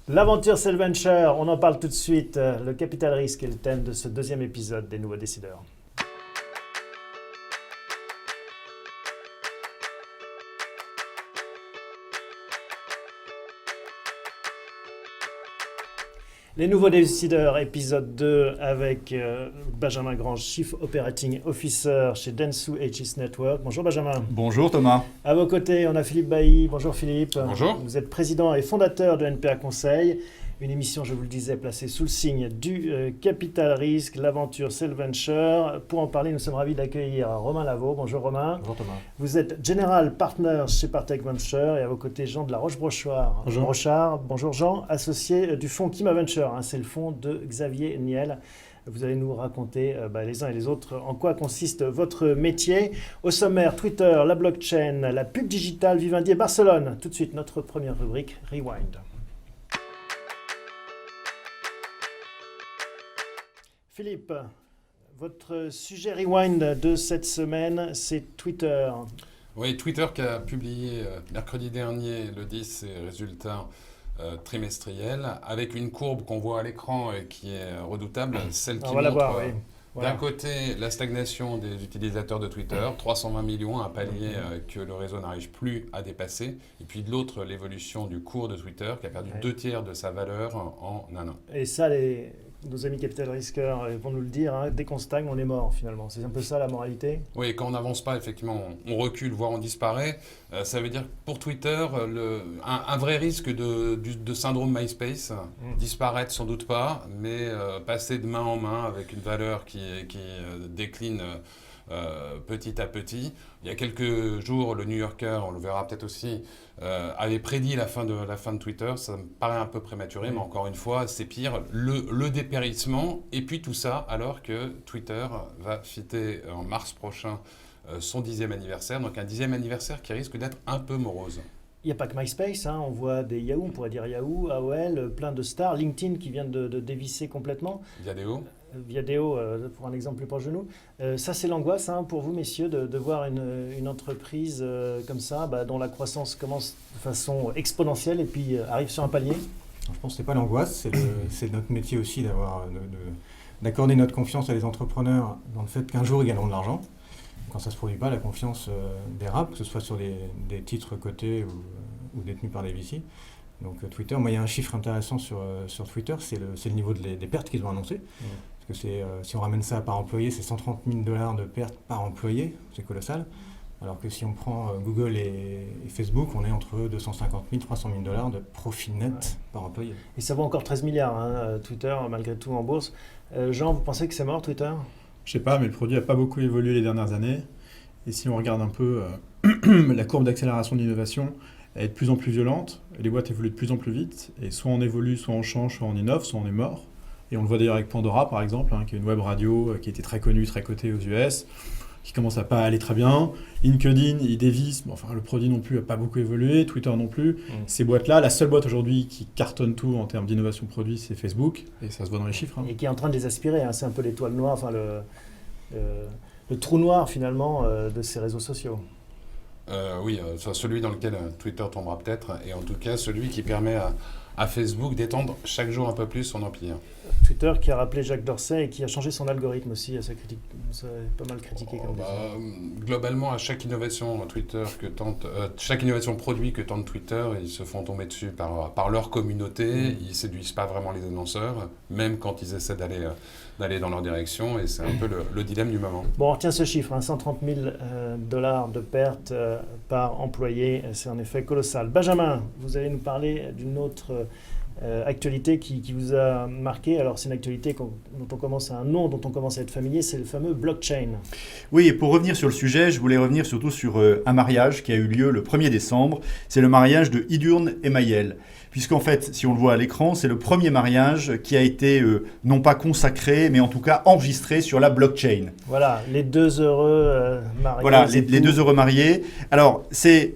L'aventure Selventure, on en parle tout de suite. Le capital risque est le thème de ce deuxième épisode des Nouveaux Décideurs. Les Nouveaux Décideurs, épisode 2, avec Benjamin Grange, Chief Operating Officer chez Dentsu Aegis Network. Bonjour Benjamin. Bonjour Thomas. À vos côtés, on a Philippe Bailly. Bonjour Philippe. Bonjour. Vous êtes président et fondateur de NPA Conseil. Une émission, je vous le disais, placée sous le signe du capital risque, l'aventure Selventure. Pour en parler, nous sommes ravis d'accueillir Romain Lavaux. Bonjour Romain. Bonjour Thomas. Vous êtes General Partner chez Partech Venture et à vos côtés Jean de la Roche-Brochard. Bonjour. Brochard. Bonjour Jean, associé du fonds Kima Venture. C'est le fonds de Xavier Niel. Vous allez nous raconter les uns et les autres en quoi consiste votre métier. Au sommaire, Twitter, la blockchain, la pub digitale, Vivendi et Barcelone. Tout de suite, notre première rubrique, Rewind. Philippe, votre sujet Rewind de cette semaine, c'est Twitter. Oui, Twitter qui a publié mercredi dernier le 10 ses résultats trimestriels avec une courbe qu'on voit à l'écran et qui est redoutable, celle qui montre d'un côté la stagnation des utilisateurs de Twitter, 320 millions, un palier que le réseau n'arrive plus à dépasser, et puis de l'autre l'évolution du cours de Twitter qui a perdu 2/3 de sa valeur en un an. Et ça, nos amis capital risqueurs vont nous le dire, dès qu'on stagne, on est mort finalement. C'est un peu ça la moralité. Oui, quand on n'avance pas, effectivement, on recule, voire on disparaît. Ça veut dire que pour Twitter, un vrai risque de syndrome MySpace, disparaître sans doute pas, mais passer de main en main avec une valeur qui décline petit à petit. Il y a quelques jours, le New Yorker, on le verra peut-être aussi, avait prédit la fin de Twitter. Ça me paraît un peu prématuré, mais encore une fois, c'est pire. Le dépérissement, et puis tout ça alors que Twitter va fêter en mars prochain son 10e anniversaire. Donc un 10e anniversaire qui risque d'être un peu morose. Il n'y a pas que MySpace, on voit des Yahoo, on pourrait dire Yahoo, AOL, plein de stars, LinkedIn qui vient de dévisser complètement. Viadeo, pour un exemple plus proche de nous. Ça, c'est l'angoisse pour vous, messieurs, de voir une entreprise comme ça, dont la croissance commence de façon exponentielle et puis arrive sur un palier. Je pense que ce n'est pas l'angoisse, c'est notre métier aussi d'accorder notre confiance à les entrepreneurs dans le fait qu'un jour, ils gagneront de l'argent. Quand ça ne se produit pas, la confiance dérape, que ce soit sur des titres cotés ou détenus par des VC. Donc Twitter, il y a un chiffre intéressant sur Twitter, c'est le niveau des pertes qu'ils ont annoncé. Parce que si on ramène ça par employé, c'est 130 000 $ de pertes par employé, c'est colossal. Alors que si on prend Google et Facebook, on est entre 250 000 et 300 000 $ de profit net par employé. Et ça vaut encore 13 milliards, Twitter, malgré tout, en bourse. Jean, vous pensez que c'est mort, Twitter ? Je sais pas, mais le produit n'a pas beaucoup évolué les dernières années. Et si on regarde un peu la courbe d'accélération de l'innovation, elle est de plus en plus violente. Les boîtes évoluent de plus en plus vite. Et soit on évolue, soit on change, soit on innove, soit on est mort. Et on le voit d'ailleurs avec Pandora, par exemple, qui est une web radio qui était très connue, très cotée aux US, qui commence à pas aller très bien. LinkedIn, il dévisse. Le produit non plus n'a pas beaucoup évolué. Twitter non plus. Ces boîtes-là, la seule boîte aujourd'hui qui cartonne tout en termes d'innovation produit, c'est Facebook. Et ça se voit dans les chiffres. Et qui est en train de les aspirer. C'est un peu l'étoile noire, le trou noir finalement de ces réseaux sociaux. Oui, celui dans lequel Twitter tombera peut-être, et en tout cas celui qui permet à Facebook d'étendre chaque jour un peu plus son empire. Twitter qui a rappelé Jacques Dorsey et qui a changé son algorithme aussi, ça est pas mal critiqué comme globalement, à chaque innovation chaque innovation produit que tente Twitter, ils se font tomber dessus par leur communauté, ils séduisent pas vraiment les annonceurs, même quand ils essaient d'aller dans leur direction, et c'est un peu le dilemme du moment. Bon, on retient ce chiffre, 130 000 $ de pertes par employé, c'est en effet colossal. Benjamin, vous allez nous parler d'une autre actualité qui vous a marqué. Alors c'est une actualité dont on commence à être familier, c'est le fameux blockchain. Oui, et pour revenir sur le sujet, je voulais revenir surtout sur un mariage qui a eu lieu le 1er décembre. C'est le mariage de Idurn et Mayel. Puisqu'en fait, si on le voit à l'écran, c'est le premier mariage qui a été non pas consacré, mais en tout cas enregistré sur la blockchain. Voilà, les deux heureux mariés. Voilà, les deux heureux mariés. Alors, c'est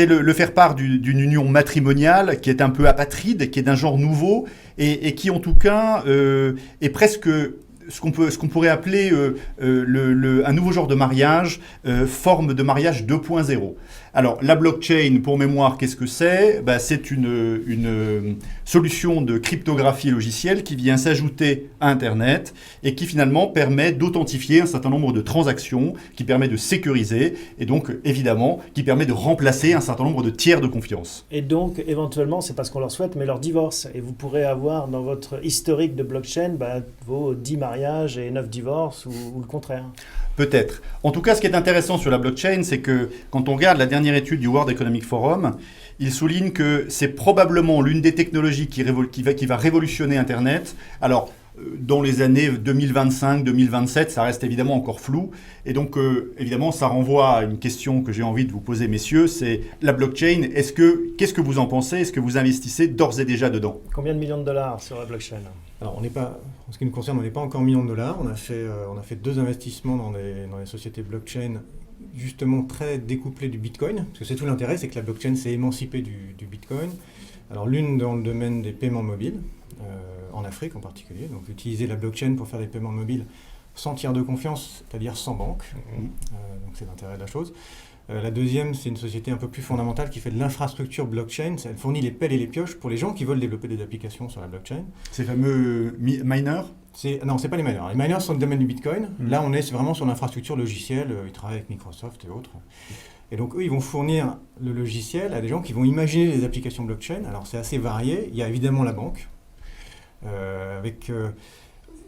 le faire part d'une union matrimoniale qui est un peu apatride, qui est d'un genre nouveau et qui en tout cas est presque ce qu'on pourrait appeler un nouveau genre de mariage, forme de mariage 2.0. Alors, la blockchain, pour mémoire, qu'est-ce que c'est ? C'est une solution de cryptographie logicielle qui vient s'ajouter à Internet et qui finalement permet d'authentifier un certain nombre de transactions, qui permet de sécuriser et donc, évidemment, qui permet de remplacer un certain nombre de tiers de confiance. Et donc, éventuellement, c'est pas ce qu'on leur souhaite, mais leur divorce. Et vous pourrez avoir dans votre historique de blockchain vos 10 mariages et 9 divorces ou le contraire. Peut-être. En tout cas, ce qui est intéressant sur la blockchain, c'est que quand on regarde la dernière étude du World Economic Forum, il souligne que c'est probablement l'une des technologies qui va révolutionner Internet. Alors, dans les années 2025-2027, ça reste évidemment encore flou. Et donc, évidemment, ça renvoie à une question que j'ai envie de vous poser, messieurs, c'est la blockchain. Qu'est-ce que vous en pensez ? Est-ce que vous investissez d'ores et déjà dedans ? Combien de millions de dollars sur la blockchain ? Alors, en ce qui nous concerne, on n'est pas encore millions de dollars. On a fait 2 investissements dans les sociétés blockchain, justement très découplées du Bitcoin. Parce que c'est tout l'intérêt, c'est que la blockchain s'est émancipée du Bitcoin. Alors, l'une dans le domaine des paiements mobiles, en Afrique en particulier. Donc, utiliser la blockchain pour faire des paiements mobiles sans tiers de confiance, c'est-à-dire sans banque. Donc, c'est l'intérêt de la chose. La deuxième, c'est une société un peu plus fondamentale qui fait de l'infrastructure blockchain. Elle fournit les pelles et les pioches pour les gens qui veulent développer des applications sur la blockchain. Ces fameux miners ? Non, c'est pas les miners. Les miners sont le domaine du Bitcoin. Là, on est vraiment sur l'infrastructure logicielle. Ils travaillent avec Microsoft et autres. Et donc, eux, ils vont fournir le logiciel à des gens qui vont imaginer des applications blockchain. Alors, c'est assez varié. Il y a évidemment la banque.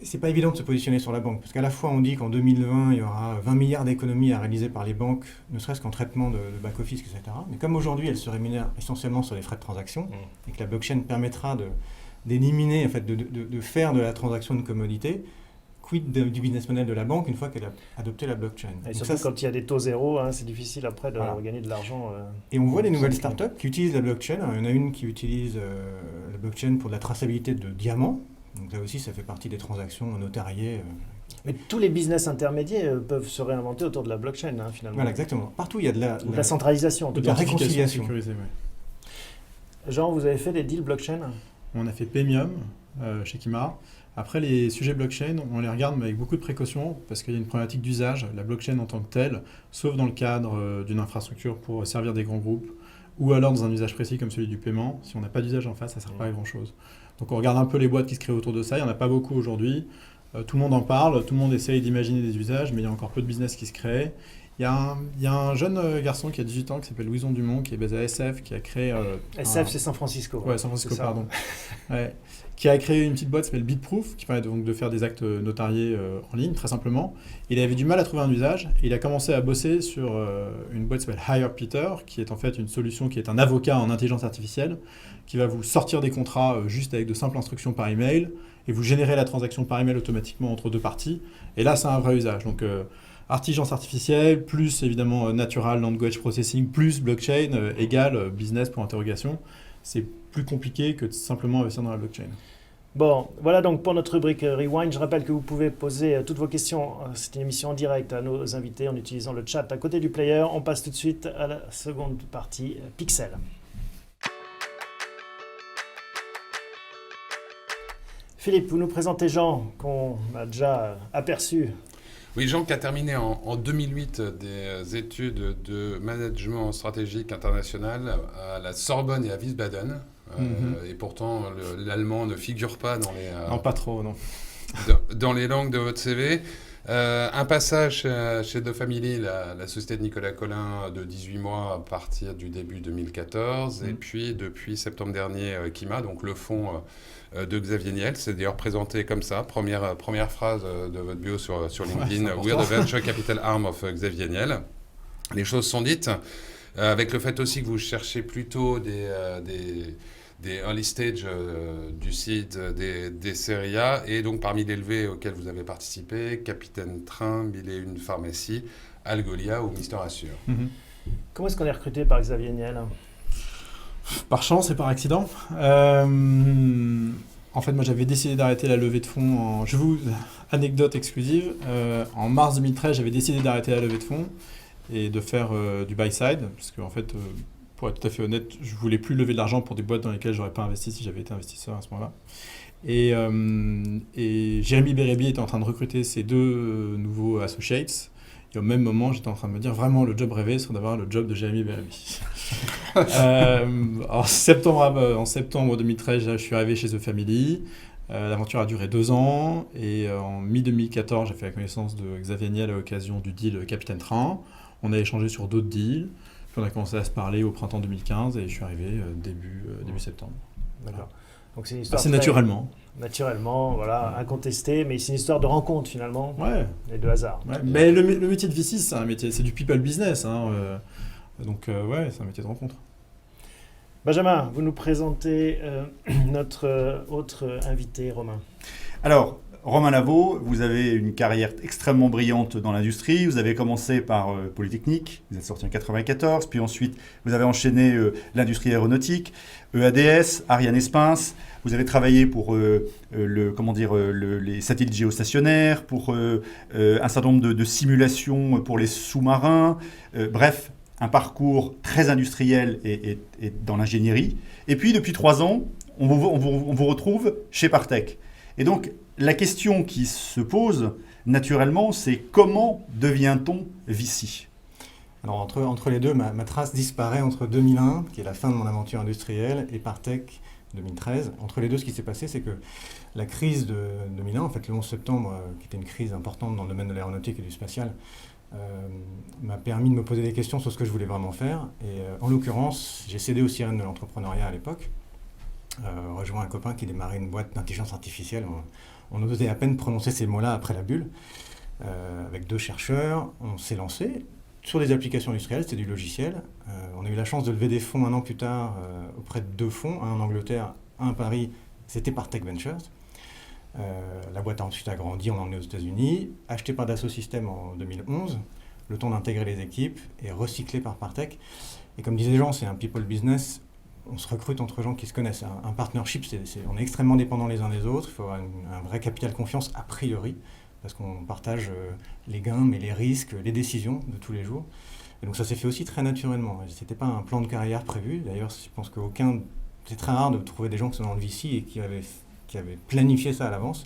C'est pas évident de se positionner sur la banque, parce qu'à la fois on dit qu'en 2020 il y aura 20 milliards d'économies à réaliser par les banques, ne serait-ce qu'en traitement de back-office, etc. Mais comme aujourd'hui elles se rémunèrent essentiellement sur les frais de transaction, et que la blockchain permettra d'éliminer, en fait, de faire de la transaction une commodité, quid du business model de la banque une fois qu'elle a adopté la blockchain. Et surtout quand il y a des taux zéro, c'est difficile après de gagner de l'argent. Et on voit des nouvelles startups qui utilisent la blockchain. Alors, il y en a une qui utilise la blockchain pour de la traçabilité de diamants. Donc là aussi, ça fait partie des transactions notariées. Mais tous les business intermédiaires peuvent se réinventer autour de la blockchain, finalement. Voilà, exactement. Partout, il y a de la centralisation, de la réconciliation. Jean, vous avez fait des deals blockchain ? On a fait Paymium chez Kimar. Après, les sujets blockchain, on les regarde mais avec beaucoup de précautions parce qu'il y a une problématique d'usage. La blockchain en tant que telle, sauf dans le cadre d'une infrastructure pour servir des grands groupes, ou alors dans un usage précis comme celui du paiement, si on n'a pas d'usage en face, ça ne sert pas à grand-chose. Donc on regarde un peu les boîtes qui se créent autour de ça, il n'y en a pas beaucoup aujourd'hui. Tout le monde en parle, tout le monde essaye d'imaginer des usages, mais il y a encore peu de business qui se créent. Il y a un jeune garçon qui a 18 ans qui s'appelle Louison Dumont, qui est basé à SF, qui a créé... SF, c'est San Francisco. Ouais, San Francisco, pardon. Ouais. Qui a créé une petite boîte qui s'appelle Bitproof, qui permet donc de faire des actes notariés en ligne, très simplement. Il avait du mal à trouver un usage, et il a commencé à bosser sur une boîte qui s'appelle Hire Peter, qui est en fait une solution qui est un avocat en intelligence artificielle, qui va vous sortir des contrats juste avec de simples instructions par email, et vous générer la transaction par email automatiquement entre deux parties. Et là, c'est un vrai usage. Donc, intelligence artificielle, plus évidemment natural language processing, plus blockchain, égale business pour interrogation. C'est plus compliqué que de simplement investir dans la blockchain. Bon, voilà donc pour notre rubrique Rewind. Je rappelle que vous pouvez poser toutes vos questions. C'est une émission en direct à nos invités en utilisant le chat à côté du player. On passe tout de suite à la seconde partie, Pixel. Philippe, vous nous présentez Jean, qu'on a déjà aperçu. Oui, Jean qui a terminé en 2008 des études de management stratégique international à la Sorbonne et à Wiesbaden. Et pourtant, l'allemand ne figure pas dans les... non, pas trop, non. Dans les langues de votre CV. Un passage chez De Family, la société de Nicolas Collin, de 18 mois à partir du début 2014. Et puis, depuis septembre dernier, Kima, donc le fonds de Xavier Niel. C'est d'ailleurs présenté comme ça. Première phrase de votre bio sur LinkedIn. We're the venture capital arm of Xavier Niel. Les choses sont dites. Avec le fait aussi que vous cherchez plutôt des early stage du site, des séries A, et donc parmi les levées auxquelles vous avez participé, Capitaine Train, 1001 Pharmacie, Algolia ou Mister Assure. Comment est-ce qu'on est recruté par Xavier Niel ? Par chance et par accident. En fait, moi, j'avais décidé d'arrêter la levée de fonds. Anecdote exclusive. En mars 2013, j'avais décidé d'arrêter la levée de fonds et de faire du buy-side, parce qu'en fait, Pour être tout à fait honnête, je voulais plus lever de l'argent pour des boîtes dans lesquelles j'aurais pas investi si j'avais été investisseur à ce moment-là. Et Jérémy Bérébi était en train de recruter ses 2 nouveaux associates. Et au même moment, j'étais en train de me dire, vraiment, le job rêvé serait d'avoir le job de Jérémy Bérébi. En septembre 2013, je suis arrivé chez The Family. L'aventure a duré 2 ans. Et en mi-2014, j'ai fait la connaissance de Xavier Niel à l'occasion du deal Capitaine Train. On a échangé sur d'autres deals. Puis on a commencé à se parler au printemps 2015 et je suis arrivé début septembre. D'accord. Donc c'est une histoire assez naturellement. Naturellement, voilà, incontesté, mais c'est une histoire de rencontre finalement, et de hasard. Ouais, mais le métier de VC, c'est du people business, hein, donc c'est un métier de rencontre. Benjamin, vous nous présentez notre autre invité, Romain. Alors, Romain Lavaux, vous avez une carrière extrêmement brillante dans l'industrie. Vous avez commencé par Polytechnique, vous êtes sorti en 1994, puis ensuite vous avez enchaîné l'industrie aéronautique, EADS, Ariane Space. Vous avez travaillé pour les satellites géostationnaires, pour un certain nombre de simulations pour les sous-marins. Bref, un parcours très industriel et dans l'ingénierie. Et puis, depuis 3 ans, on vous retrouve chez Partech. Et donc, la question qui se pose naturellement, c'est comment devient-on VC ? Alors, entre les deux, ma trace disparaît entre 2001, qui est la fin de mon aventure industrielle, et Partech 2013. Entre les deux, ce qui s'est passé, c'est que la crise de 2001, en fait, le 11 septembre, qui était une crise importante dans le domaine de l'aéronautique et du spatial, m'a permis de me poser des questions sur ce que je voulais vraiment faire. Et en l'occurrence, j'ai cédé aux sirènes de l'entrepreneuriat à l'époque, rejoint un copain qui démarrait une boîte d'intelligence artificielle. On osait à peine prononcer ces mots-là après la bulle. Avec 2 chercheurs, on s'est lancé sur des applications industrielles, c'était du logiciel. On a eu la chance de lever des fonds 1 an plus tard auprès de 2 fonds, un en Angleterre, un à Paris, c'était Partech Ventures. La boîte a ensuite agrandi, on l'a emmené aux États-Unis, acheté par Dassault Systèmes en 2011, le temps d'intégrer les équipes et recyclé par Partech. Et comme disaient les gens, c'est un people business, on se recrute entre gens qui se connaissent. Un partnership, on est extrêmement dépendants les uns des autres, il faut avoir un vrai capital confiance a priori, parce qu'on partage les gains, mais les risques, les décisions de tous les jours. Et donc ça s'est fait aussi très naturellement. Ce n'était pas un plan de carrière prévu. D'ailleurs, je pense c'est très rare de trouver des gens qui sont dans le VC et qui avaient planifié ça à l'avance.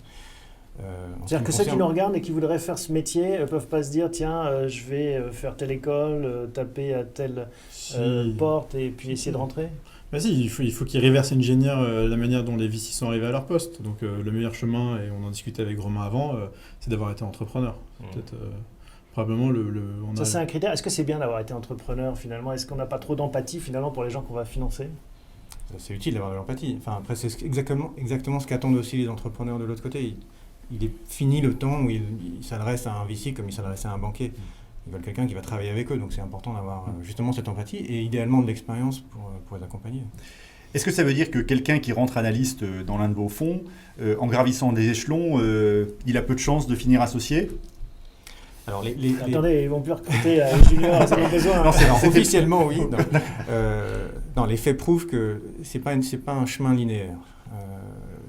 C'est-à-dire que ceux qui nous regardent et qui voudraient faire ce métier ne peuvent pas se dire tiens, je vais faire telle école, taper à telle porte et puis essayer de rentrer. Bah si, il faut qu'ils reverse engineer la manière dont les VC sont arrivés à leur poste. Donc le meilleur chemin, et on en discutait avec Romain avant, c'est d'avoir été entrepreneur. Peut-être probablement c'est un critère. Est-ce que c'est bien d'avoir été entrepreneur finalement ? Est-ce qu'on n'a pas trop d'empathie finalement pour les gens qu'on va financer ? C'est utile d'avoir de l'empathie. Enfin, après, c'est exactement ce qu'attendent aussi les entrepreneurs de l'autre côté. Il est fini le temps où ils s'adressent à un VC comme ils s'adressaient à un banquier. Ils veulent quelqu'un qui va travailler avec eux. Donc c'est important d'avoir justement cette empathie et idéalement de l'expérience pour les accompagner. Est-ce que ça veut dire que quelqu'un qui rentre analyste dans l'un de vos fonds, en gravissant des échelons, il a peu de chances de finir associé ? Alors, Attendez, ils vont plus recruter les juniors, ils en ont besoin. Non, officiellement, oui. Non, les faits prouvent que c'est pas un chemin linéaire.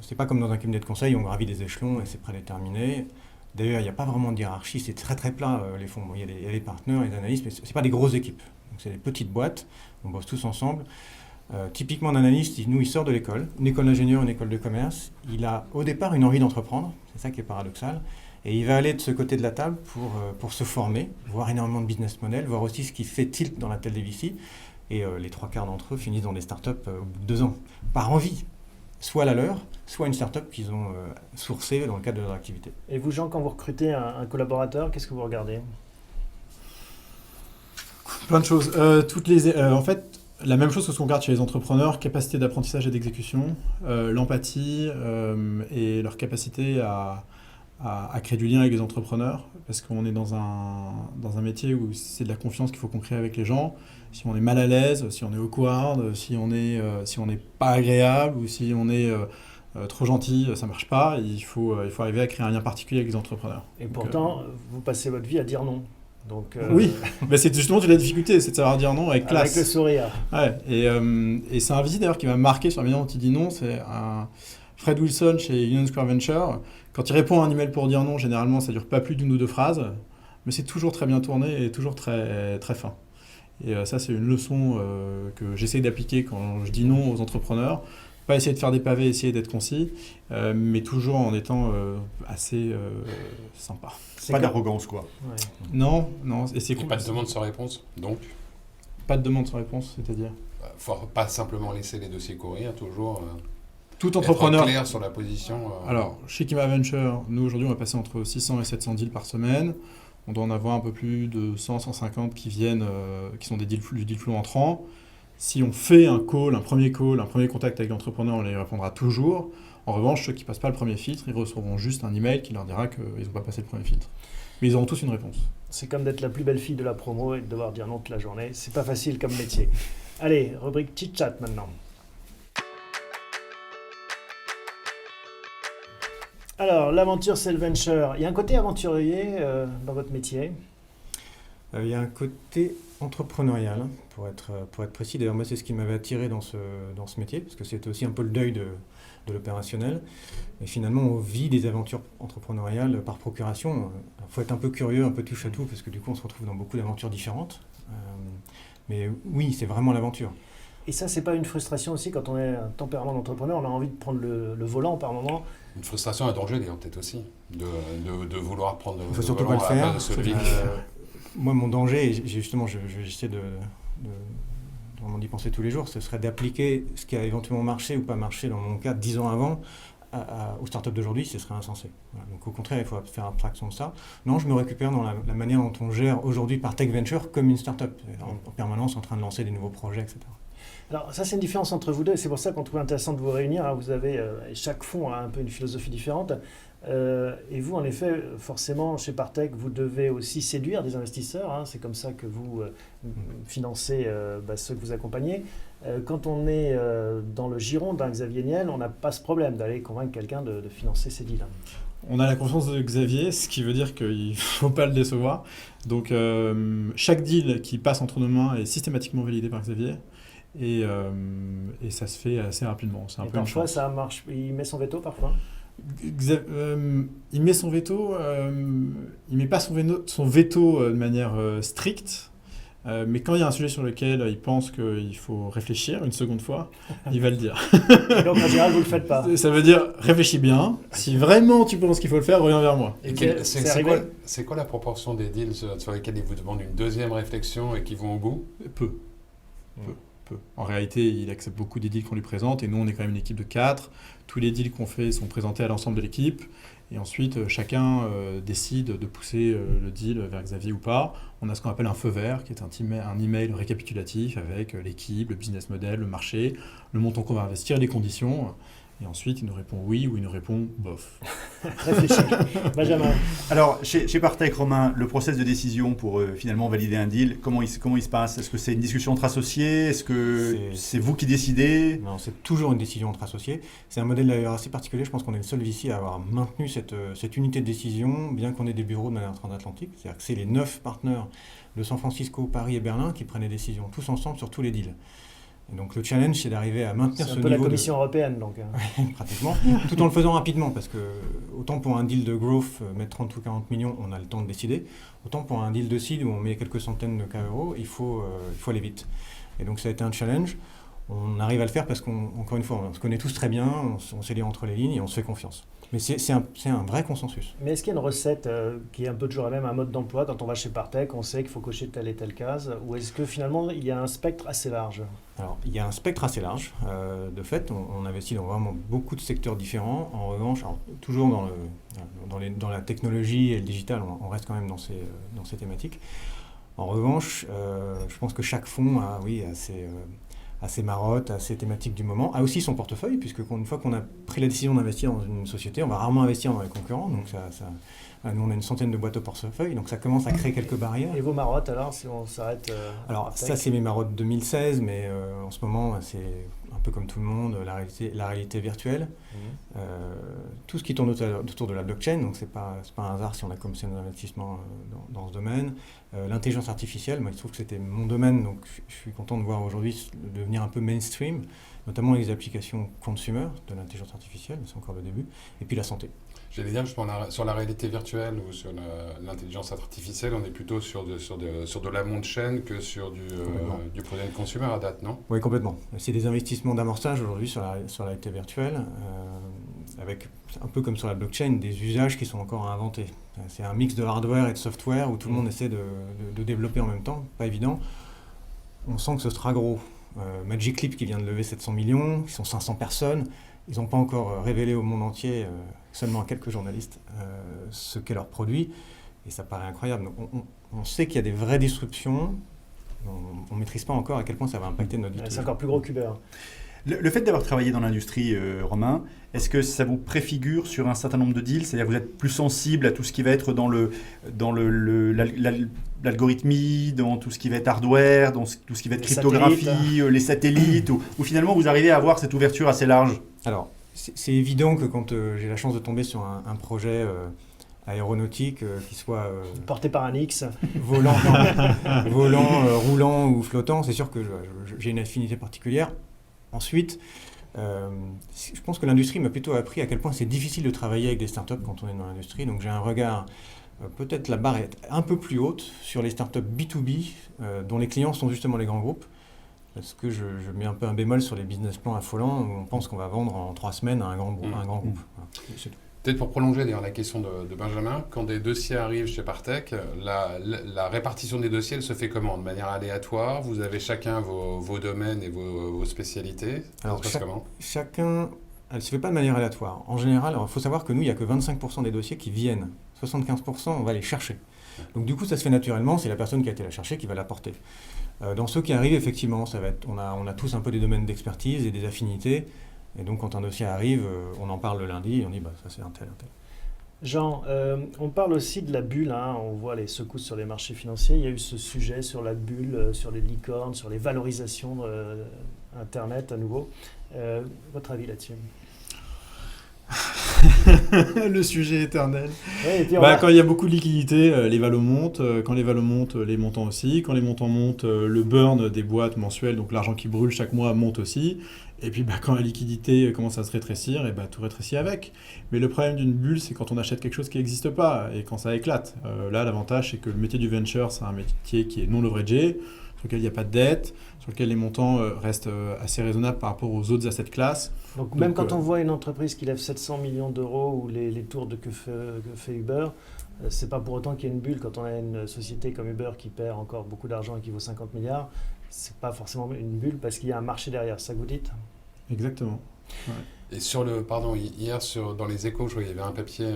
C'est pas comme dans un cabinet de conseil, on gravit des échelons et c'est prédéterminé. D'ailleurs, il n'y a pas vraiment de hiérarchie, c'est très très plat les fonds. Il y a des partenaires, les analystes, mais c'est pas des grosses équipes. Donc, c'est des petites boîtes, on bosse tous ensemble. Typiquement, un analyste, il sort de l'école, une école d'ingénieur, une école de commerce. Il a au départ une envie d'entreprendre, c'est ça qui est paradoxal. Et il va aller de ce côté de la table pour se former, voir énormément de business models, voir aussi ce qui fait tilt dans la tête des VC. Et les 3/4 d'entre eux finissent dans des startups au bout de 2 ans, par envie. Soit la leur, soit une startup qu'ils ont sourcée dans le cadre de leur activité. Et vous, Jean, quand vous recrutez un collaborateur, qu'est-ce que vous regardez ? Plein de choses. En fait, la même chose que ce qu'on regarde chez les entrepreneurs, capacité d'apprentissage et d'exécution, l'empathie et leur capacité à créer du lien avec les entrepreneurs, parce qu'on est dans un métier où c'est de la confiance qu'il faut qu'on crée avec les gens. Si on est mal à l'aise, si on est awkward, si on n'est pas agréable ou si on est trop gentil, ça ne marche pas. Il faut arriver à créer un lien particulier avec les entrepreneurs. Et pourtant, vous passez votre vie à dire non. Donc, oui, mais c'est justement toute la difficulté, c'est de savoir dire non avec classe. Avec le sourire. Ouais, et c'est un VC d'ailleurs qui m'a marqué sur la manière dont il dit non, c'est Fred Wilson chez Union Square Venture. Quand il répond à un email pour dire non, généralement ça ne dure pas plus d'1 ou 2 phrases, mais c'est toujours très bien tourné et toujours très, très fin. Et ça, c'est une leçon que j'essaie d'appliquer quand je dis non aux entrepreneurs. Pas essayer de faire des pavés, essayer d'être concis, mais toujours en étant assez sympa. Pas d'arrogance, quoi. Ouais. Non, et c'est Et pas de demande sans réponse, donc pas de demande sans réponse, c'est-à-dire faut pas simplement laisser les dossiers courir, toujours tout entrepreneur. être clair sur la position. Alors, chez Kima Venture, nous aujourd'hui, on va passer entre 600 et 700 deals par semaine. On doit en avoir un peu plus de 100, 150 qui viennent, qui sont du deal flow entrant. Si on fait un premier contact avec l'entrepreneur, on les répondra toujours. En revanche, ceux qui ne passent pas le premier filtre, ils recevront juste un email qui leur dira qu'ils n'ont pas passé le premier filtre. Mais ils auront tous une réponse. C'est comme d'être la plus belle fille de la promo et de devoir dire non toute la journée. C'est pas facile comme métier. Allez, rubrique chit-chat maintenant. Alors, l'aventure, c'est le venture. Il y a un côté aventurier dans votre métier. Il y a un côté entrepreneurial, pour être précis. D'ailleurs, moi, c'est ce qui m'avait attiré dans ce métier, parce que c'était aussi un peu le deuil de l'opérationnel. Et finalement, on vit des aventures entrepreneuriales par procuration. Il faut être un peu curieux, un peu touche à tout, parce que du coup, on se retrouve dans beaucoup d'aventures différentes. Mais oui, c'est vraiment l'aventure. Et ça, c'est pas une frustration aussi quand on est un tempérament d'entrepreneur, on a envie de prendre le volant par moment. Une frustration, un danger d'ailleurs peut-être aussi, de vouloir prendre Il faut le surtout volant pas le à la faire. place de celui Moi, mon danger, et justement, j'essaie de vraiment d'y penser tous les jours, ce serait d'appliquer ce qui a éventuellement marché ou pas marché, dans mon cas, 10 ans avant, aux startups d'aujourd'hui, ce serait insensé. Voilà. Donc au contraire, il faut faire abstraction de ça. Non, je me récupère dans la manière dont on gère aujourd'hui par Tech Venture comme une startup, en permanence en train de lancer des nouveaux projets, etc. Alors ça, c'est une différence entre vous deux, et c'est pour ça qu'on trouve intéressant de vous réunir. Vous avez, chaque fonds a un peu une philosophie différente. Et vous, en effet, forcément, chez Partech, vous devez aussi séduire des investisseurs. Hein. C'est comme ça que vous financez ceux que vous accompagnez. Quand on est dans le giron d'un Xavier Niel, on n'a pas ce problème d'aller convaincre quelqu'un de financer ses deals. On a la confiance de Xavier, ce qui veut dire qu'il ne faut pas le décevoir. Donc, chaque deal qui passe entre nos mains est systématiquement validé par Xavier. Et ça se fait assez rapidement. C'est un peu parfois, ça marche. Il met son veto parfois. Il met son veto. Il met pas son veto de manière stricte. Mais quand il y a un sujet sur lequel il pense qu'il faut réfléchir une seconde fois, il va le dire. Et donc, en général, vous ne le faites pas. Ça veut dire, réfléchis bien. Si vraiment tu penses qu'il faut le faire, reviens vers moi. C'est quoi la proportion des deals sur lesquels ils vous demandent une deuxième réflexion et qui vont au bout ? Peu. En réalité, il accepte beaucoup des deals qu'on lui présente, et nous, on est quand même une équipe de 4. Tous les deals qu'on fait sont présentés à l'ensemble de l'équipe, et ensuite, chacun décide de pousser le deal vers Xavier ou pas. On a ce qu'on appelle un feu vert, qui est un email récapitulatif avec l'équipe, le business model, le marché, le montant qu'on va investir, les conditions. Et ensuite, il nous répond oui ou il nous répond bof. Réfléchis. Benjamin. Alors, chez Partech, Romain, le process de décision pour finalement valider un deal, comment il se passe ? Est-ce que c'est une discussion entre associés ? Est-ce que c'est vous qui décidez ? Non, c'est toujours une décision entre associés. C'est un modèle d'ailleurs assez particulier. Je pense qu'on est le seul ici à avoir maintenu cette unité de décision, bien qu'on ait des bureaux de manière transatlantique. C'est-à-dire que c'est les 9 partenaires de San Francisco, Paris et Berlin qui prennent les décisions, tous ensemble sur tous les deals. Et donc le challenge, c'est d'arriver à maintenir ce niveau. C'est un peu la Commission européenne, donc. Pratiquement, tout en le faisant rapidement, parce que autant pour un deal de growth, mettre 30 ou 40 millions, on a le temps de décider, autant pour un deal de seed où on met quelques centaines de cas euros, il faut aller vite. Et donc ça a été un challenge. On arrive à le faire parce qu'encore une fois, on se connaît tous très bien, on sait lire entre les lignes et on se fait confiance. Mais c'est un vrai consensus. Mais est-ce qu'il y a une recette qui est un peu toujours la même, un mode d'emploi ? Quand on va chez Partech, on sait qu'il faut cocher telle et telle case, ou est-ce que finalement il y a un spectre assez large ? Alors, il y a un spectre assez large. De fait, on investit dans vraiment beaucoup de secteurs différents. En revanche, toujours dans la technologie et le digital, on reste quand même dans ces thématiques. En revanche, je pense que chaque fonds a ses marottes, à ses thématiques du moment, a aussi son portefeuille, puisque une fois qu'on a pris la décision d'investir dans une société, on va rarement investir dans les concurrents. Donc nous, on a une centaine de boîtes au portefeuille, donc ça commence à créer quelques barrières. Et vos marottes, alors, si on s'arrête Alors, ça, c'est mes marottes 2016, mais en ce moment, c'est un peu comme tout le monde, la réalité virtuelle. Tout ce qui tourne autour de la blockchain, donc c'est pas un hasard si on a commencé nos investissements dans ce domaine. L'intelligence artificielle, moi, il se trouve que c'était mon domaine, donc je suis content de voir aujourd'hui devenir un peu mainstream. notamment les applications consumer de l'intelligence artificielle, c'est encore le début, et puis la santé. J'allais dire, sur la réalité virtuelle ou sur l'intelligence artificielle, on est plutôt sur de l'amont de chaîne que sur du product consumer à date, non? Oui, complètement. C'est des investissements d'amorçage aujourd'hui sur la réalité virtuelle, avec, un peu comme sur la blockchain, des usages qui sont encore à inventer. C'est un mix de hardware et de software où tout le monde essaie de développer en même temps, pas évident. On sent que ce sera gros. Magic Leap qui vient de lever 700 millions, ils sont 500 personnes, ils n'ont pas encore révélé au monde entier, seulement à quelques journalistes, ce qu'est leur produit, et ça paraît incroyable. Donc on sait qu'il y a des vraies disruptions, on ne maîtrise pas encore à quel point ça va impacter notre vie. C'est encore plus gros qu'Uber. Le fait d'avoir travaillé dans l'industrie, Romain, est-ce que ça vous préfigure sur un certain nombre de deals? C'est-à-dire que vous êtes plus sensible à tout ce qui va être dans l'algorithmie, dans tout ce qui va être hardware, dans tout ce qui va être cryptographie, les satellites, ou finalement vous arrivez à avoir cette ouverture assez large? Alors, c'est évident que quand j'ai la chance de tomber sur un projet aéronautique qui soit porté par un X, volant, roulant ou flottant, c'est sûr que j'ai une affinité particulière. Ensuite, je pense que l'industrie m'a plutôt appris à quel point c'est difficile de travailler avec des startups quand on est dans l'industrie. Donc j'ai un regard, peut-être la barre est un peu plus haute sur les startups B2B, dont les clients sont justement les grands groupes. Parce que je mets un peu un bémol sur les business plans affolants où on pense qu'on va vendre en 3 semaines à un grand groupe. Voilà. C'est tout. Peut-être pour prolonger d'ailleurs la question de Benjamin, quand des dossiers arrivent chez Partech, la répartition des dossiers, elle se fait comment? De manière aléatoire? Vous avez chacun vos domaines et vos spécialités? Alors, chacun, elle ne se fait pas de manière aléatoire. En général, il faut savoir que nous, il n'y a que 25% des dossiers qui viennent. 75%, on va les chercher. Donc du coup, ça se fait naturellement, c'est la personne qui a été la chercher qui va l'apporter. Dans ceux qui arrivent, effectivement, ça va être, on a tous un peu des domaines d'expertise et des affinités. Et donc, quand un dossier arrive, on en parle le lundi et on dit ça c'est un tel. Jean, on parle aussi de la bulle, on voit les secousses sur les marchés financiers. Il y a eu ce sujet sur la bulle, sur les licornes, sur les valorisations Internet à nouveau. Votre avis là-dessus? Le sujet éternel. Ouais, et puis quand il y a beaucoup de liquidités, les valos montent. Quand les valos montent, les montants aussi. Quand les montants montent, le burn des boîtes mensuelles, donc l'argent qui brûle chaque mois, monte aussi. Et puis quand la liquidité commence à se rétrécir, et tout rétrécit avec. Mais le problème d'une bulle, c'est quand on achète quelque chose qui n'existe pas et quand ça éclate. Là, l'avantage, c'est que le métier du venture, c'est un métier qui est non leveragé, sur lequel il n'y a pas de dette, sur lequel les montants restent assez raisonnables par rapport aux autres assets classes. Donc même quand on voit une entreprise qui lève 700 millions d'euros ou les tours que fait Uber, c'est pas pour autant qu'il y a une bulle. Quand on a une société comme Uber qui perd encore beaucoup d'argent et qui vaut 50 milliards, c'est pas forcément une bulle parce qu'il y a un marché derrière, c'est ça que vous dites? Exactement. Ouais. Et hier dans les Échos, je voyais, il y avait un papier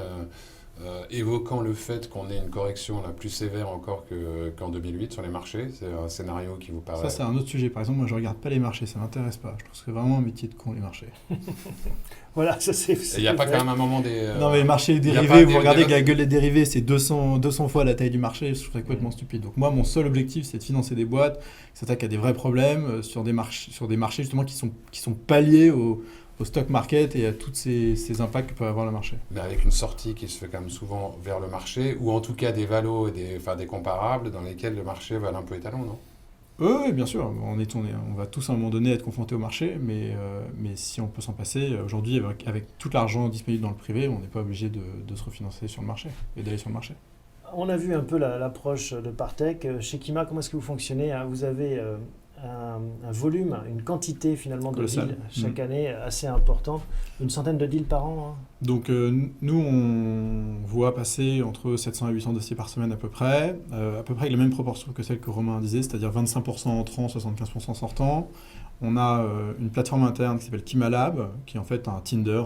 évoquant le fait qu'on ait une correction la plus sévère encore qu'en 2008 sur les marchés. C'est un scénario qui vous paraît... Ça, c'est un autre sujet. Par exemple, moi, je ne regarde pas les marchés, ça ne m'intéresse pas. Je trouve que c'est vraiment un métier de con, les marchés. Voilà, ça c'est... Il n'y a pas quand même un moment des... Non, mais les marchés dérivés, vous regardez Gaggle les dérivés, c'est 200 fois la taille du marché, je trouve ça complètement stupide. Donc moi, mon seul objectif, c'est de financer des boîtes qui s'attaquent à des vrais problèmes, sur des marchés justement qui sont palliés au stock market et à tous ces impacts que peut avoir le marché. Mais avec une sortie qui se fait quand même souvent vers le marché, ou en tout cas des valos et des comparables dans lesquels le marché va un peu étalon, non? Oui, bien sûr. On va tous à un moment donné être confrontés au marché, mais si on peut s'en passer, aujourd'hui, avec tout l'argent disponible dans le privé, on n'est pas obligé de se refinancer sur le marché et d'aller sur le marché. On a vu un peu l'approche de Partech. Chez Kima, comment est-ce que vous fonctionnez? Vous avez un volume, une quantité finalement de deals chaque année assez importante, une centaine de deals par an. Donc nous, on voit passer entre 700 et 800 dossiers par semaine à peu près avec les mêmes proportions que celles que Romain disait, c'est-à-dire 25% entrants, 75% sortants. On a une plateforme interne qui s'appelle Kimalab, qui est en fait un Tinder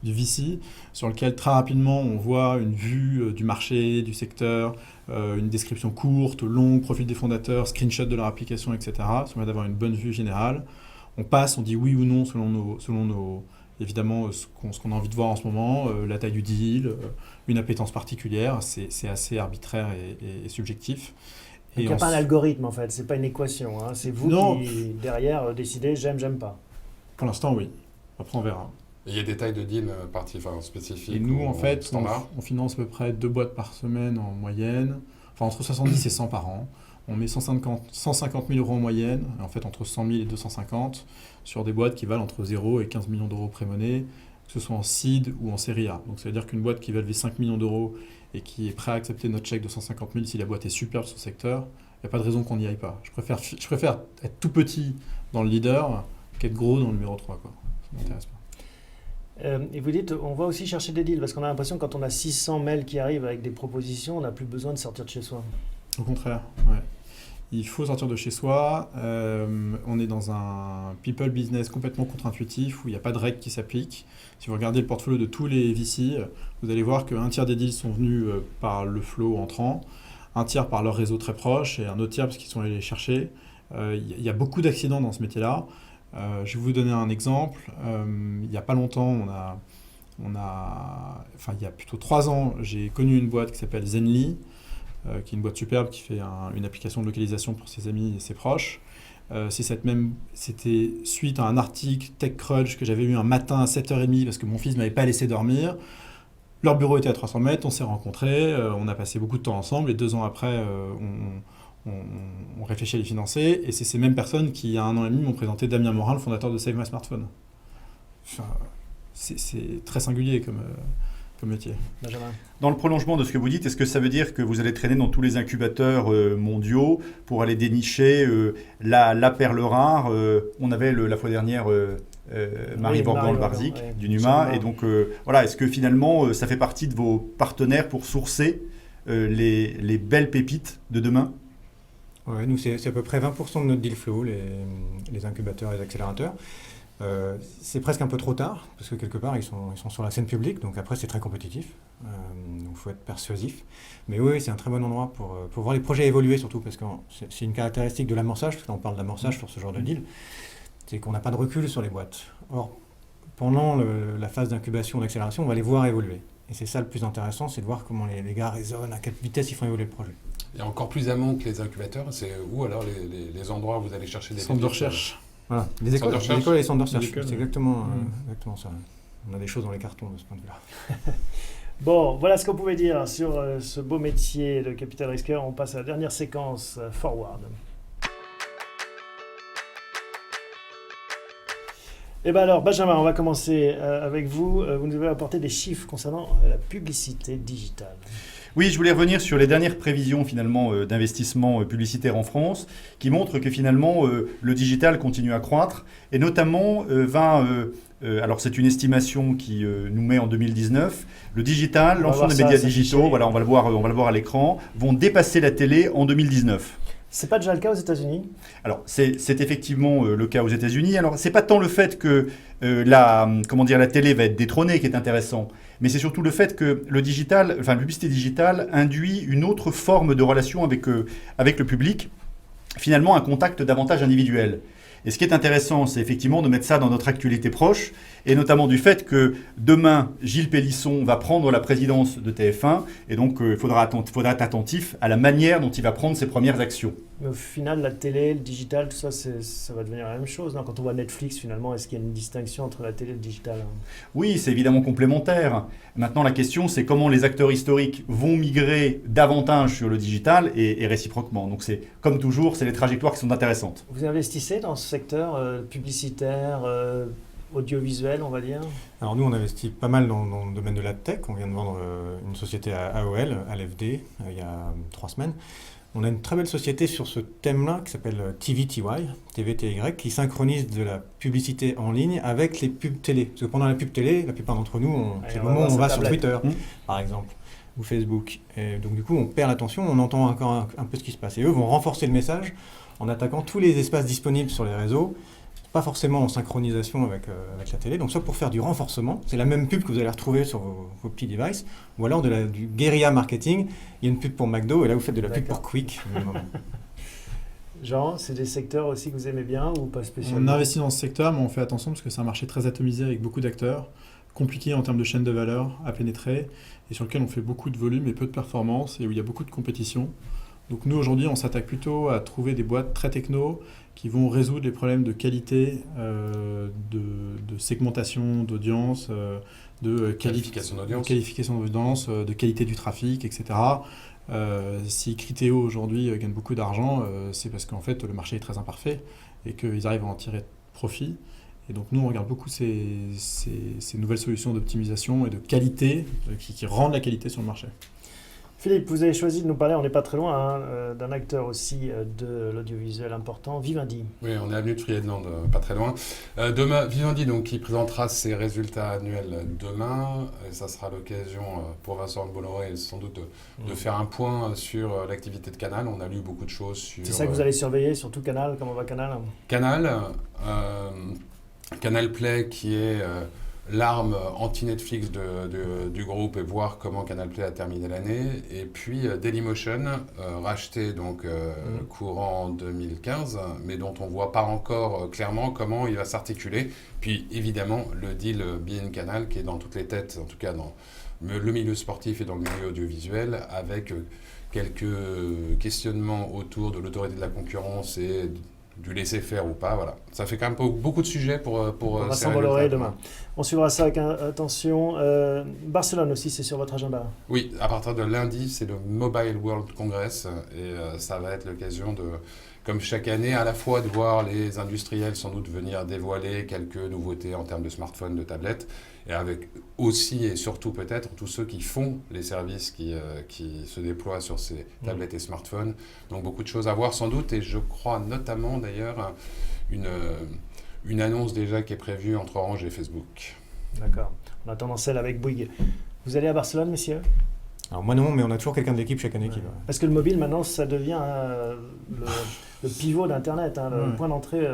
du VC, sur lequel très rapidement on voit une vue du marché, du secteur, une description courte, longue, profil des fondateurs, screenshot de leur application, etc. Ça permet d'avoir une bonne vue générale. On dit oui ou non selon nos évidemment ce qu'on a envie de voir en ce moment, la taille du deal, une appétence particulière. C'est assez arbitraire et subjectif. Donc il n'y a pas un algorithme en fait, c'est pas une équation, c'est vous qui derrière décidez j'aime pas. Pour l'instant oui, après on verra. Il y a des tailles de deals spécifiques. Et nous en fait on finance à peu près 2 boîtes par semaine en moyenne, entre 70 et 100 par an. on met 150 000 euros en moyenne, en fait entre 100 000 et 250, sur des boîtes qui valent entre 0 et 15 millions d'euros pré-monnaie, que ce soit en seed ou en série A. Donc ça veut dire qu'une boîte qui va lever 5 millions d'euros et qui est prêt à accepter notre chèque de 150 000 si la boîte est superbe sur ce secteur, il n'y a pas de raison qu'on n'y aille pas. Je préfère être tout petit dans le leader qu'être gros dans le numéro 3. Quoi. Ça m'intéresse pas. Et vous dites, on va aussi chercher des deals, parce qu'on a l'impression que quand on a 600 mails qui arrivent avec des propositions, on n'a plus besoin de sortir de chez soi. Au contraire, ouais. Il faut sortir de chez soi. On est dans un people business complètement contre-intuitif où il n'y a pas de règles qui s'appliquent. Si vous regardez le portfolio de tous les VC, vous allez voir qu'un tiers des deals sont venus par le flow entrant, un tiers par leur réseau très proche et un autre tiers parce qu'ils sont allés les chercher. Il y a beaucoup d'accidents dans ce métier-là. Je vais vous donner un exemple. Il n'y a pas longtemps, il y a plutôt 3 ans, j'ai connu une boîte qui s'appelle Zenly, qui est une boîte superbe qui fait une application de localisation pour ses amis et ses proches. C'était suite à un article TechCrunch que j'avais eu un matin à 7h30 parce que mon fils ne m'avait pas laissé dormir. Leur bureau était à 300 mètres, on s'est rencontrés, on a passé beaucoup de temps ensemble et 2 ans après, on réfléchit à les financer. Et c'est ces mêmes personnes qui, il y a 1 an et demi, m'ont présenté Damien Morin, le fondateur de Save My Smartphone. Enfin, c'est très singulier comme métier. Benjamin. Dans le prolongement de ce que vous dites, est-ce que ça veut dire que vous allez traîner dans tous les incubateurs mondiaux pour aller dénicher la perle rare On avait la fois dernière Marie Borgan-Barzik du NUMA. Et donc, voilà, est-ce que finalement, ça fait partie de vos partenaires pour sourcer les belles pépites de demain? Ouais, nous, c'est à peu près 20% de notre deal flow, les incubateurs et les accélérateurs. C'est presque un peu trop tard, parce que quelque part, ils sont sur la scène publique, donc après, c'est très compétitif. Donc, il faut être persuasif. Mais oui, c'est un très bon endroit pour voir les projets évoluer, surtout, parce que c'est une caractéristique de l'amorçage, parce qu'on parle d'amorçage sur ce genre de deal, c'est qu'on n'a pas de recul sur les boîtes. Or, pendant la phase d'incubation, d'accélération, on va les voir évoluer. Et c'est ça le plus intéressant, c'est de voir comment les gars raisonnent, à quelle vitesse ils font évoluer le projet. Et encore plus amont que les incubateurs, c'est où alors les endroits où vous allez chercher des centres de recherche. Voilà, les écoles et les centres de recherche, c'est exactement ça. On a des choses dans les cartons de ce point de vue-là. Bon, voilà ce qu'on pouvait dire sur ce beau métier de capital risqueur. On passe à la dernière séquence, Forward. Et bien alors, Benjamin, on va commencer avec vous. Vous nous avez apporté des chiffres concernant la publicité digitale. Oui, je voulais revenir sur les dernières prévisions finalement d'investissement publicitaire en France qui montrent que finalement le digital continue à croître et notamment alors c'est une estimation qui nous met en 2019, le digital, l'ensemble des médias digitaux, voilà, on va le voir à l'écran, vont dépasser la télé en 2019. C'est pas déjà le cas aux États-Unis ? Alors, c'est effectivement le cas aux États-Unis. Alors, c'est pas tant le fait que la télé va être détrônée qui est intéressant, mais c'est surtout le fait que la publicité digitale induit une autre forme de relation avec le public, finalement un contact davantage individuel. Et ce qui est intéressant, c'est effectivement de mettre ça dans notre actualité proche, et notamment du fait que demain, Gilles Pélisson va prendre la présidence de TF1, et donc il faudra être attentif à la manière dont il va prendre ses premières actions. Mais au final, la télé, le digital, tout ça, ça va devenir la même chose. Non ? Quand on voit Netflix, finalement, est-ce qu'il y a une distinction entre la télé et le digital ? Oui, c'est évidemment complémentaire. Maintenant, la question, c'est comment les acteurs historiques vont migrer davantage sur le digital et réciproquement. Donc, c'est comme toujours, c'est les trajectoires qui sont intéressantes. Vous investissez dans ce secteur publicitaire, audiovisuel, on va dire ? Alors nous, on investit pas mal dans le domaine de la tech. On vient de vendre une société à AOL, à l'FD, il y a 3 semaines. On a une très belle société sur ce thème-là qui s'appelle TVTY, qui synchronise de la publicité en ligne avec les pubs télé. Parce que pendant la pub télé, la plupart d'entre nous, c'est le moment où on va sur Twitter, par exemple, ou Facebook. Et donc du coup, on perd l'attention, on entend encore un peu ce qui se passe. Et eux vont renforcer le message en attaquant tous les espaces disponibles sur les réseaux, pas forcément en synchronisation avec la télé. Donc soit pour faire du renforcement, c'est la même pub que vous allez retrouver sur vos petits devices, ou alors du guérilla marketing. Il y a une pub pour McDo et là vous faites de la pub pour Quick. Jean, c'est des secteurs aussi que vous aimez bien ou pas spécialement ? On investit dans ce secteur, mais on fait attention parce que c'est un marché très atomisé avec beaucoup d'acteurs, compliqué en termes de chaîne de valeur à pénétrer, et sur lequel on fait beaucoup de volume et peu de performance, et où il y a beaucoup de compétition. Donc nous, aujourd'hui, on s'attaque plutôt à trouver des boîtes très techno qui vont résoudre les problèmes de qualité, de segmentation d'audience, de qualification d'audience, de qualité du trafic, etc. Si Criteo aujourd'hui gagne beaucoup d'argent, c'est parce qu'en fait le marché est très imparfait et qu'ils arrivent à en tirer profit. Et donc nous on regarde beaucoup ces nouvelles solutions d'optimisation et de qualité qui rendent la qualité sur le marché. Philippe, vous avez choisi de nous parler, on n'est pas très loin, d'un acteur aussi de l'audiovisuel important, Vivendi. Oui, on est avenue de Friedland, pas très loin. Demain, Vivendi, donc, qui présentera ses résultats annuels demain. Et ça sera l'occasion pour Vincent Bolloré sans doute de faire un point sur l'activité de Canal. On a lu beaucoup de choses sur... C'est ça que vous allez surveiller, surtout Canal, comment va Canal? Canal Play qui est... l'arme anti-Netflix du groupe et voir comment Canal Play a terminé l'année. Et puis Dailymotion, racheté donc courant 2015, mais dont on ne voit pas encore clairement comment il va s'articuler. Puis évidemment le deal beIN Canal qui est dans toutes les têtes, en tout cas dans le milieu sportif et dans le milieu audiovisuel, avec quelques questionnements autour de l'autorité de la concurrence et du laisser-faire ou pas, voilà. Ça fait quand même beaucoup de sujets pour Vincent Bolloré demain. On suivra ça avec attention. Barcelone aussi, c'est sur votre agenda? Oui, à partir de lundi, c'est le Mobile World Congress et ça va être l'occasion de, comme chaque année, à la fois de voir les industriels sans doute venir dévoiler quelques nouveautés en termes de smartphones, de tablettes, et avec aussi et surtout peut-être tous ceux qui font les services qui se déploient sur ces tablettes et smartphones. Donc beaucoup de choses à voir sans doute, et je crois notamment d'ailleurs une annonce déjà qui est prévue entre Orange et Facebook. D'accord. On attend celle avec Bouygues. Vous allez à Barcelone, messieurs? Alors moi non, mais on a toujours quelqu'un de l'équipe chaque année qui va. Parce que le mobile maintenant, ça devient le pivot d'Internet, le point d'entrée.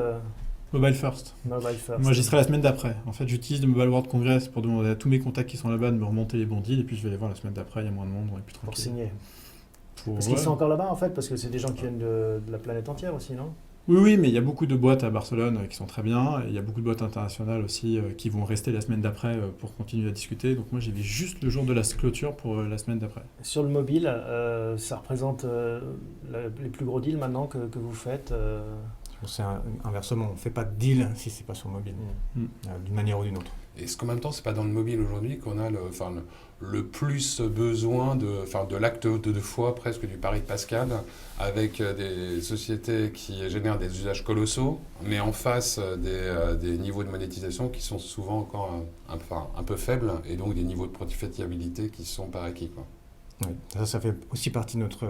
Mobile first. Mobile first. Moi, j'y serai la semaine d'après. En fait, j'utilise le Mobile World Congress pour demander à tous mes contacts qui sont là-bas de me remonter les bons deals, et puis je vais les voir la semaine d'après, il y a moins de monde, on est plus tranquille. Pour signer. Parce qu'ils sont encore là-bas, en fait, parce que c'est des gens qui viennent de la planète entière aussi, non? Oui, mais il y a beaucoup de boîtes à Barcelone qui sont très bien, et il y a beaucoup de boîtes internationales aussi qui vont rester la semaine d'après pour continuer à discuter. Donc moi, j'y vais juste le jour de la clôture pour la semaine d'après. Sur le mobile, ça représente les plus gros deals maintenant que vous faites C'est inversement, on ne fait pas de deal si ce n'est pas sur mobile, d'une manière ou d'une autre. Est-ce qu'en même temps, c'est pas dans le mobile aujourd'hui qu'on a le plus besoin de l'acte de foi presque du pari de Pascal, avec des sociétés qui génèrent des usages colossaux, mais en face des niveaux de monétisation qui sont souvent encore un peu faibles, et donc des niveaux de profitabilité qui sont par acquis, quoi. Oui. Ça fait aussi partie de notre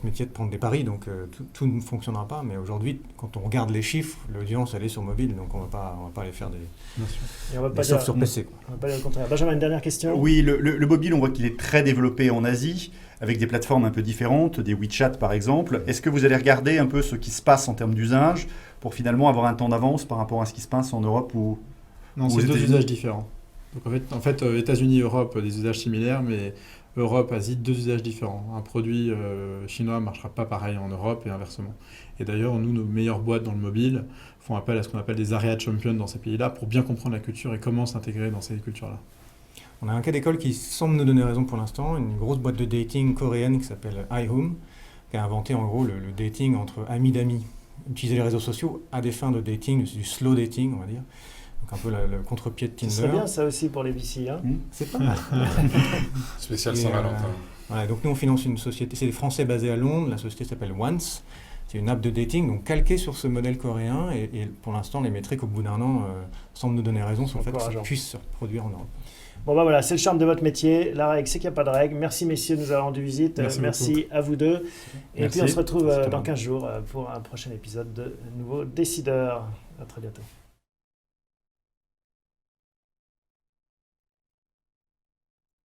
métier de prendre des paris, donc tout ne fonctionnera pas, mais aujourd'hui, quand on regarde les chiffres, l'audience elle est sur mobile, donc on va pas aller faire des sauf sur PC. On va pas dire le contraire. Benjamin, une dernière question? Oui, le mobile, on voit qu'il est très développé en Asie, avec des plateformes un peu différentes, des WeChat par exemple. Est-ce que vous allez regarder un peu ce qui se passe en termes d'usage, pour finalement avoir un temps d'avance par rapport à ce qui se passe en Europe ou Non, c'est deux usages différents. Donc en fait États-Unis, Europe, des usages similaires, mais Europe, Asie, deux usages différents. Un produit chinois ne marchera pas pareil en Europe et inversement. Et d'ailleurs, nous, nos meilleures boîtes dans le mobile font appel à ce qu'on appelle des area champions dans ces pays-là pour bien comprendre la culture et comment s'intégrer dans ces cultures-là. On a un cas d'école qui semble nous donner raison pour l'instant, une grosse boîte de dating coréenne qui s'appelle iHome, qui a inventé en gros le dating entre amis d'amis. Utiliser les réseaux sociaux à des fins de dating, du slow dating, on va dire. Donc un peu le contre-pied de Tinder. C'est bien ça aussi pour les VC, hein. C'est pas mal. Spécial Saint-Valentin. Voilà, donc nous on finance une société, c'est des Français basés à Londres, la société s'appelle Once, c'est une app de dating, donc calquée sur ce modèle coréen, et pour l'instant les métriques au bout d'un an semblent nous donner raison sur le fait que ça puisse se reproduire en Europe. Bon bah voilà, c'est le charme de votre métier, la règle c'est qu'il n'y a pas de règle. Merci messieurs de nous avoir rendu visite, merci à vous deux, et merci. Puis on se retrouve dans 15 jours pour un prochain épisode de Nouveau Décideur. À très bientôt.